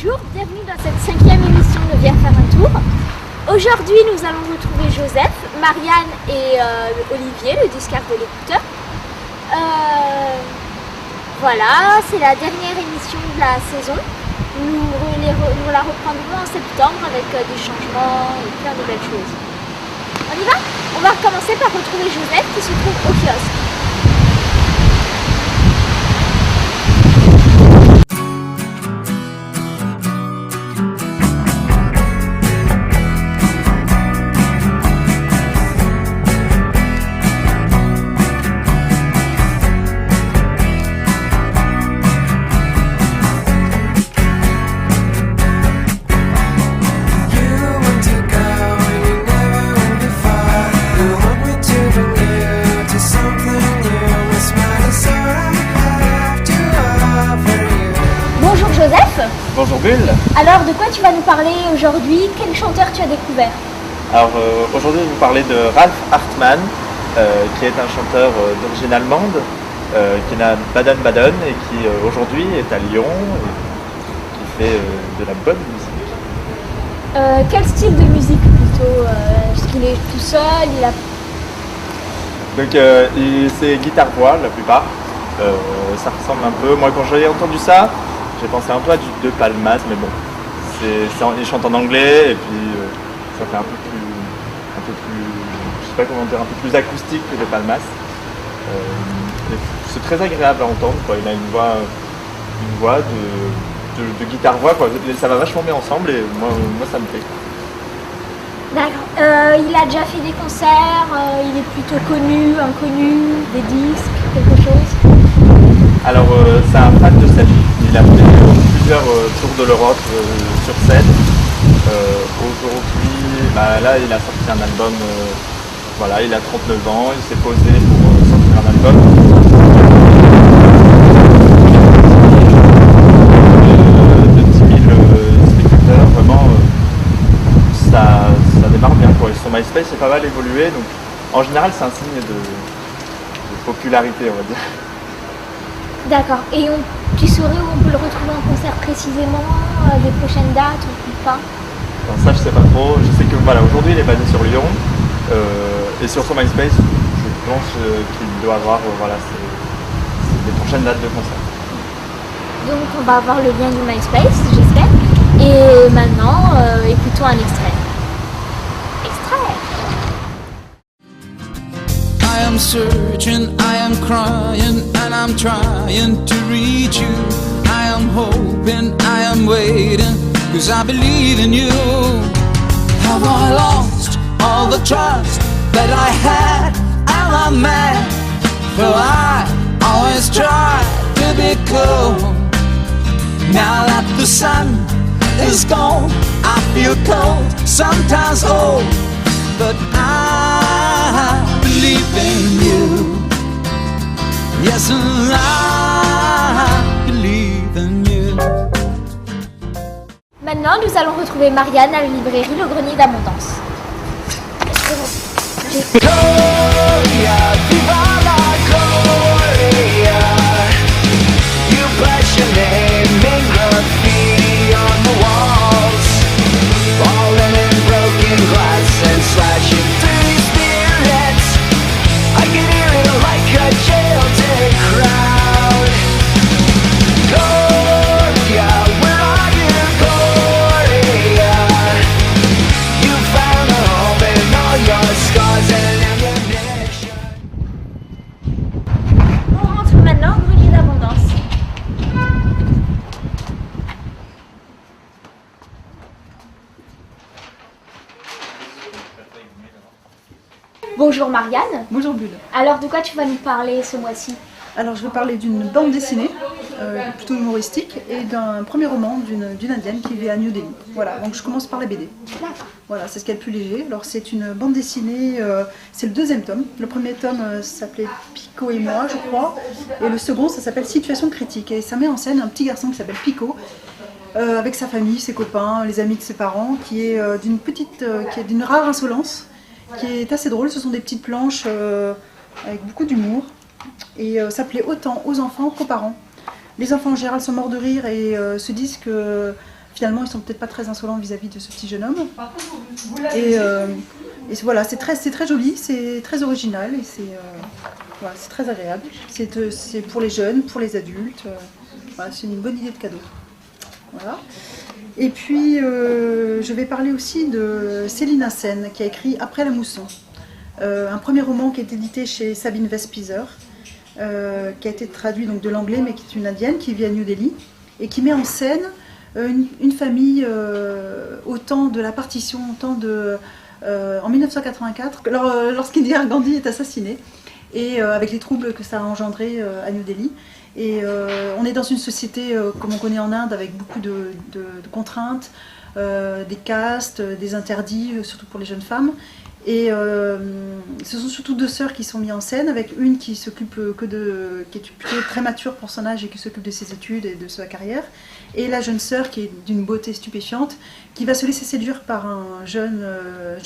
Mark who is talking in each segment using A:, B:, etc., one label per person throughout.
A: Bonjour, bienvenue dans cette 5e émission de Viens faire un tour. Aujourd'hui nous allons retrouver Joseph, Marianne et Olivier, le disquaire de l'écouteur. Voilà, c'est la dernière émission de la saison. Nous la reprendrons en septembre avec des changements et plein de belles choses. On y va? On va commencer par retrouver Joseph qui se trouve au kiosque.
B: Bonjour Bulle.
A: Alors de quoi tu vas nous parler aujourd'hui? Quel chanteur tu as découvert?
B: Alors aujourd'hui je vais vous parler de Ralph Hartmann, qui est un chanteur d'origine allemande, qui est né à Baden-Baden et qui aujourd'hui est à Lyon et qui fait de la bonne musique.
A: Quel style de musique plutôt? Est-ce qu'il est tout seul?
B: Donc c'est guitare-voix la plupart, ça ressemble un peu, moi quand j'ai entendu ça, j'ai pensé un peu à du De Palmas, mais bon, il chante en anglais et puis ça fait un peu plus, je sais pas comment dire, un peu plus acoustique que De Palmas. C'est très agréable à entendre, quoi. Il a une voix de guitare-voix, quoi. Ça va vachement bien ensemble et moi ça me plaît.
A: D'accord. Il a déjà fait des concerts, il est plutôt connu, inconnu, des disques, quelque chose?
B: Alors c'est un fan de sa vie. Il a fait plusieurs tours de l'Europe sur scène. Aujourd'hui, là il a sorti un album, voilà, il a 39 ans, il s'est posé pour sortir un album. De 10 000 spectateurs, vraiment ça démarre bien, quoi. Son MySpace est pas mal évolué, donc en général c'est un signe de popularité, on va dire.
A: D'accord. Et tu saurais où on peut le retrouver en concert précisément, des prochaines dates ou pas?
B: Alors ça je sais pas trop, je sais que voilà, aujourd'hui il est basé sur Lyon et sur son MySpace je pense qu'il doit avoir les prochaines dates de concert.
A: Donc on va avoir le lien du MySpace, j'espère. Et maintenant, écoutons un extrait.
C: I am searching, I am crying, and I'm trying to reach you. I am hoping, I am waiting, 'cause I believe in you. Have I lost all the trust that I had? Am I mad? For I always tried to be cool. Now that the sun is gone, I feel cold, sometimes old, but I believe in you. Yes, and I believe in you.
A: Maintenant, nous allons retrouver Marianne à la librairie Le Grenier d'Abondance.
C: Gloria, viva la Gloria. You place your name in graffiti on the walls, falling in broken glass and slashing through spirits. I can hear it like a jailed crowd. Gloria, where are you, Gloria? You found a home in all your scars and ammunition.
A: On rentre maintenant au Grenier d'Abondance. Bonjour Marianne.
D: Bonjour Bulle.
A: Alors de quoi tu vas nous parler ce mois-ci?
D: Alors je vais parler d'une bande dessinée, plutôt humoristique, et d'un premier roman d'une indienne qui vit à New Delhi. Voilà, donc je commence par la BD. Voilà, c'est ce qu'il y a de plus léger. Alors c'est une bande dessinée, c'est le deuxième tome. Le premier tome s'appelait Pico et moi, je crois, et le second ça s'appelle Situation critique. Et ça met en scène un petit garçon qui s'appelle Pico, avec sa famille, ses copains, les amis de ses parents, qui est d'une rare insolence, qui est assez drôle. Ce sont des petites planches avec beaucoup d'humour, et ça plaît autant aux enfants qu'aux parents. Les enfants en général sont morts de rire et se disent que finalement ils sont peut-être pas très insolents vis-à-vis de ce petit jeune homme. Et voilà, c'est très joli, c'est très original et voilà, c'est très agréable. C'est pour les jeunes, pour les adultes. Voilà, c'est une bonne idée de cadeau. Voilà. Et puis je vais parler aussi de Céline Hassen qui a écrit Après la mousson. Un premier roman qui est édité chez Sabine Vespizer, qui a été traduit donc de l'anglais, mais qui est une indienne qui vit à New Delhi et qui met en scène une famille au temps de la partition, en 1984, lorsqu'Indira Gandhi est assassinée, et avec les troubles que ça a engendré à New Delhi. Et on est dans une société comme on connaît en Inde, avec beaucoup de contraintes, des castes, des interdits, surtout pour les jeunes femmes. Et ce sont surtout deux sœurs qui sont mises en scène, avec une qui s'occupe qui est plutôt très mature pour son âge et qui s'occupe de ses études et de sa carrière, et la jeune sœur qui est d'une beauté stupéfiante, qui va se laisser séduire par un jeune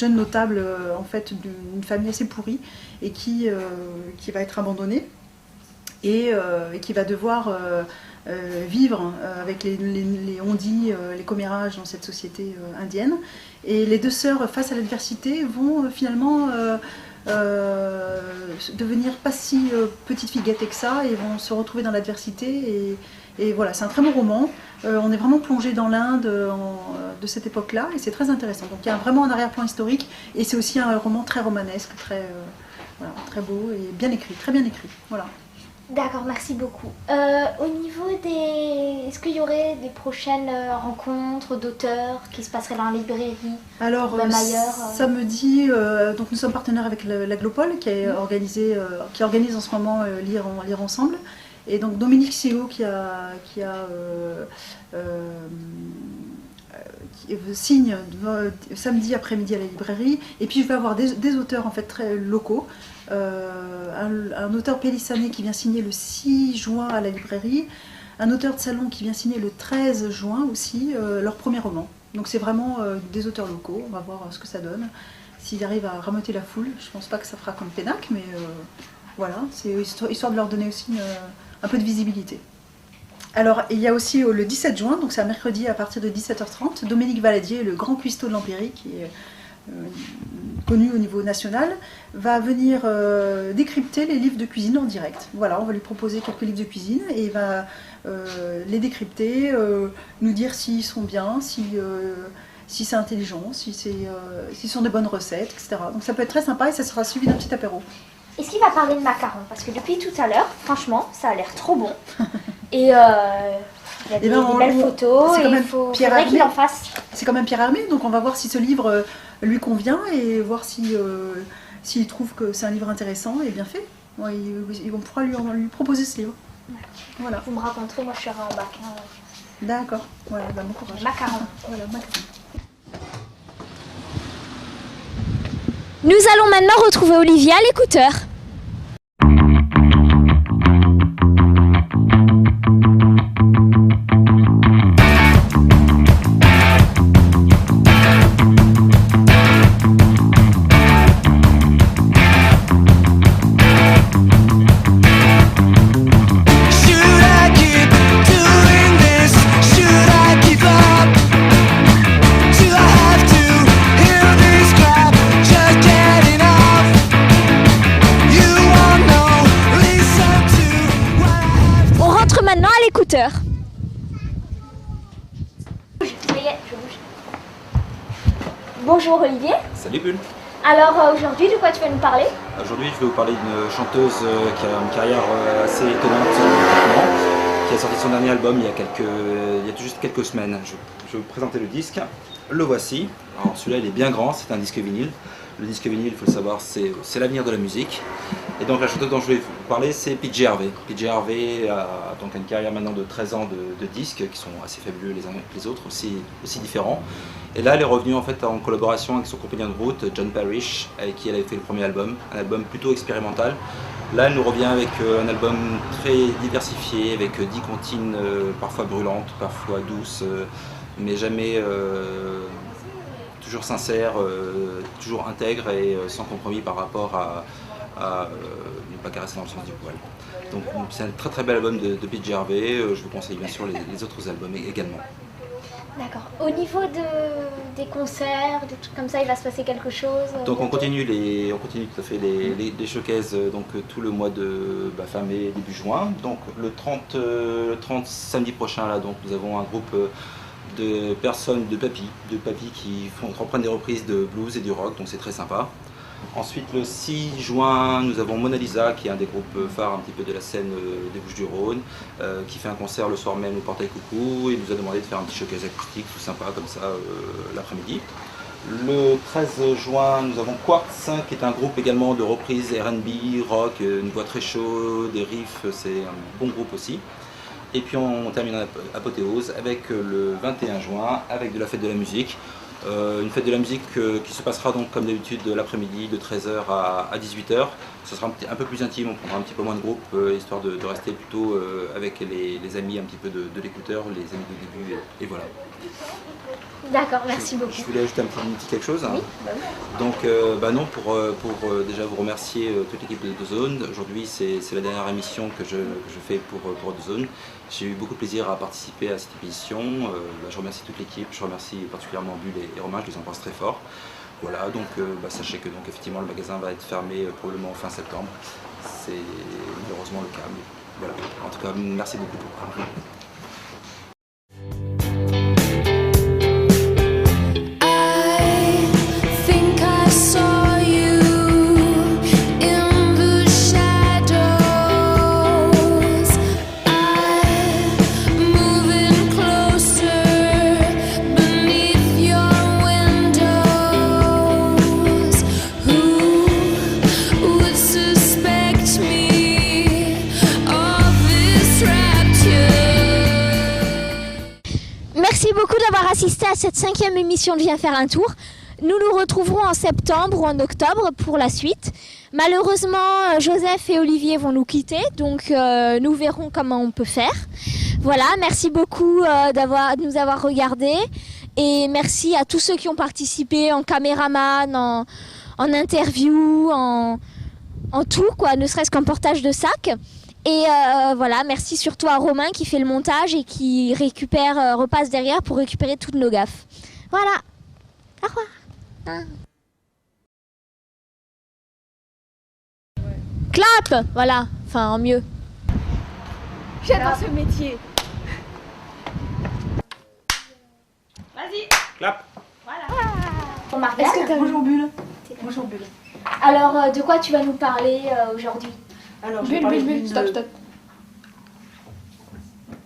D: notable en fait d'une famille assez pourrie et qui va être abandonné et qui va devoir vivre avec les on-dit, les commérages dans cette société indienne. Et les deux sœurs, face à l'adversité, vont finalement devenir pas si petites filles gâtées que ça, et vont se retrouver dans l'adversité. Et voilà, c'est un très bon roman. On est vraiment plongé dans l'Inde de cette époque-là, et c'est très intéressant. Donc il y a vraiment un arrière-plan historique, et c'est aussi un roman très romanesque, voilà, très beau et bien écrit, très bien écrit. Voilà.
A: D'accord, merci beaucoup. Au niveau Est-ce qu'il y aurait des prochaines rencontres d'auteurs qui se passeraient dans la librairie?
D: Alors,
A: même ailleurs
D: samedi, donc nous sommes partenaires avec l'Aglopole qui organise en ce moment Lire Ensemble. Et donc Dominique Sio qui signe samedi après-midi à la librairie. Et puis je vais avoir des auteurs en fait très locaux. Un auteur pélissanais qui vient signer le 6 juin à la librairie, un auteur de salon qui vient signer le 13 juin aussi leur premier roman. Donc c'est vraiment des auteurs locaux, on va voir ce que ça donne. S'ils arrivent à rameuter la foule, je pense pas que ça fera comme Pénac, mais voilà, c'est histoire de leur donner aussi un peu de visibilité. Alors il y a aussi le 17 juin, donc c'est un mercredi à partir de 17h30, Dominique Valadier, le grand cuistot de l'Empéry, qui est connu au niveau national, va venir décrypter les livres de cuisine en direct. Voilà, on va lui proposer quelques livres de cuisine et il va les décrypter, nous dire s'ils sont bien, si c'est intelligent, si ce sont de bonnes recettes, etc. Donc ça peut être très sympa et ça sera suivi d'un petit apéro.
A: Est-ce qu'il va parler de macarons? Parce que depuis tout à l'heure, franchement, ça a l'air trop bon. Et il y a des belles photos, et il faudrait qu'il en fasse.
D: C'est quand même Pierre Hermé, donc on va voir si ce livre lui convient et voir s'il trouve que c'est un livre intéressant et bien fait. Ouais, on pourra lui proposer ce livre. Voilà.
A: Vous me raconterez, moi je serai en bac. Hein.
D: D'accord, voilà, bah, bon courage.
A: Macarons.
D: Voilà, macarons.
A: Nous allons maintenant retrouver Olivier à l'écouteur. L'écouteur. Ça y est, je bouge. Bonjour Olivier.
E: Salut Bulle.
A: Alors aujourd'hui, de quoi tu vas nous parler?
E: Aujourd'hui, je vais vous parler d'une chanteuse qui a une carrière assez étonnante musicalement, qui a sorti son dernier album il y a tout juste quelques semaines. Je vais vous présenter le disque. Le voici. Alors celui-là, il est bien grand, c'est un disque vinyle. Le disque vinyle, il faut le savoir, c'est l'avenir de la musique. Et donc la chanteuse dont je vais vous parler, c'est PJ Harvey. PJ Harvey a donc une carrière maintenant de 13 ans de disques qui sont assez fabuleux les uns avec les autres, aussi différents. Et là, elle est revenue en fait en collaboration avec son compagnon de route, John Parrish, avec qui elle avait fait le premier album, un album plutôt expérimental. Là, elle nous revient avec un album très diversifié, avec 10 comptines parfois brûlantes, parfois douces, mais jamais toujours sincères, toujours intègres et sans compromis par rapport à ne pas caresser dans le sens du poil. Donc c'est un très très bel album de PJ Harvey, je vous conseille bien sûr les autres albums également.
A: D'accord. Au niveau des concerts, des trucs comme ça, il va se passer quelque chose
E: Donc on continue tout à fait les showcases donc tout le mois de fin mai, début juin. Donc le 30 samedi prochain là, donc nous avons un groupe de personnes de papy qui reprennent des reprises de blues et du rock, donc c'est très sympa. Ensuite le 6 juin nous avons Mona Lisa qui est un des groupes phares un petit peu de la scène des Bouches-du-Rhône qui fait un concert le soir même au Portail Coucou et nous a demandé de faire un petit showcase acoustique tout sympa comme ça l'après-midi. Le 13 juin nous avons Quartz qui est un groupe également de reprises R&B, rock, une voix très chaude, des riffs, c'est un bon groupe aussi. Et puis on termine en apothéose avec le 21 juin avec de la fête de la musique. Une fête de la musique qui se passera donc comme d'habitude l'après-midi de 13h à 18h. Ce sera un peu plus intime, on prendra un petit peu moins de groupe histoire de rester plutôt avec les amis un petit peu de l'écouteur, les amis de début et voilà.
A: D'accord, merci beaucoup.
E: Je voulais ajouter un petit quelque chose.
A: Oui,
E: Donc non, pour déjà vous remercier toute l'équipe de DAZN. Aujourd'hui c'est la dernière émission que je fais pour DAZN. J'ai eu beaucoup de plaisir à participer à cette émission. Je remercie toute l'équipe, je remercie particulièrement Bulle et Romain, je les embrasse très fort. Voilà, donc sachez que donc, effectivement le magasin va être fermé probablement fin septembre. C'est malheureusement le cas. Mais voilà. En tout cas, merci beaucoup pour
A: Merci beaucoup d'avoir assisté à cette 5e émission de Viens faire un tour. Nous nous retrouverons en septembre ou en octobre pour la suite. Malheureusement, Joseph et Olivier vont nous quitter, donc nous verrons comment on peut faire. Voilà, merci beaucoup de nous avoir regardés et merci à tous ceux qui ont participé en caméraman, en interview, en tout, quoi, ne serait-ce qu'en portage de sac. Et voilà, merci surtout à Romain qui fait le montage et qui repasse derrière pour récupérer toutes nos gaffes. Voilà, au revoir. Clap, voilà, enfin en mieux.
F: J'adore ce métier. Vas-y.
B: Clap.
F: Voilà.
A: Est-ce que t'as...
D: Bonjour Bulle. Bonjour Bulle.
A: Alors, de quoi tu vas nous parler aujourd'hui?
D: Alors, je vais parler d'une...
F: Stop.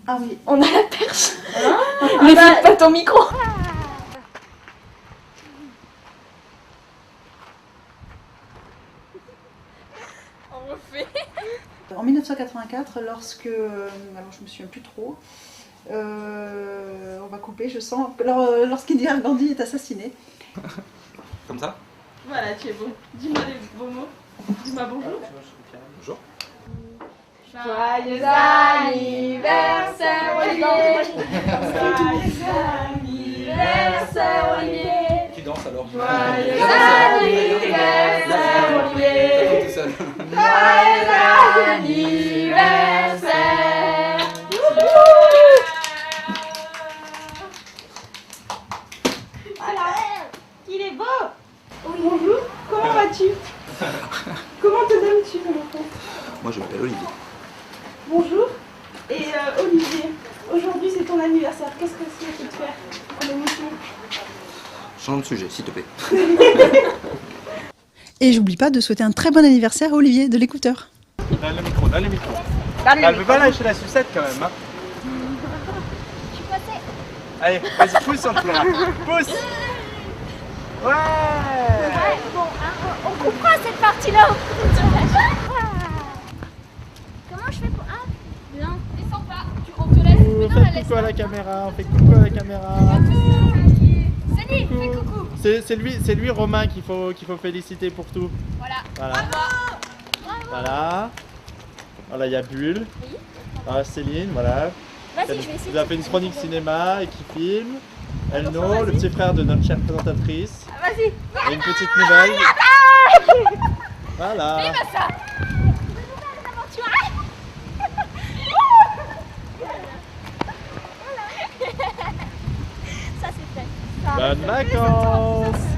D: Ah oui.
F: On a la perche. Ne fais pas ton micro. On refait.
D: En 1984, lorsque... alors je me souviens plus trop. On va couper, je sens. Lorsqu'Indira Gandhi est assassiné.
E: Comme ça.
F: Voilà, tu es bon. Dis-moi les beaux mots. Dis-moi bonjour.
E: Bonjour.
F: Joyeux anniversaire Olivier. Joyeux anniversaire Olivier.
E: Tu danses alors.
F: Joyeux anniversaire Olivier.
E: Tout seul.
F: Joyeux anniversaire. Voilà, il est beau. Bonjour, comment vas-tu? Comment te nommes-tu, mon enfant?
E: Moi je m'appelle Olivier.
F: Bonjour. Et Olivier, aujourd'hui c'est ton anniversaire. Qu'est-ce que c'est de faire en émission?
E: Change de sujet, s'il te plaît.
D: Et j'oublie pas de souhaiter un très bon anniversaire à Olivier de l'écouteur.
B: Donne le micro, donne le micro. Elle veut pas lâcher la sucette quand même. Hein.
A: Je suis coincée.
B: Allez, vas-y, pousse en plein. Pousse. Ouais.
A: Bon, hein, on coupera cette partie-là au Comment je fais pour... Ah, bien.
F: Descends pas, on te laisse. Mais non, la
B: Faites
F: laisse.
B: coucou à la caméra, on fait coucou à la caméra.
F: Salut, fais coucou.
B: C'est lui Romain qu'il faut féliciter pour tout. Voilà. Voilà. Voilà, il y a Bulle.
A: Oui.
B: Ah, Céline, voilà.
A: Vas-y, je vais
B: Qui
A: essayer.
B: nous a fait une chronique cinéma et qui filme. Elno, le petit frère de notre chère présentatrice.
F: Vas-y.
B: Et une petite nouvelle. Voilà.
F: Ça.
B: Bonnes vacances.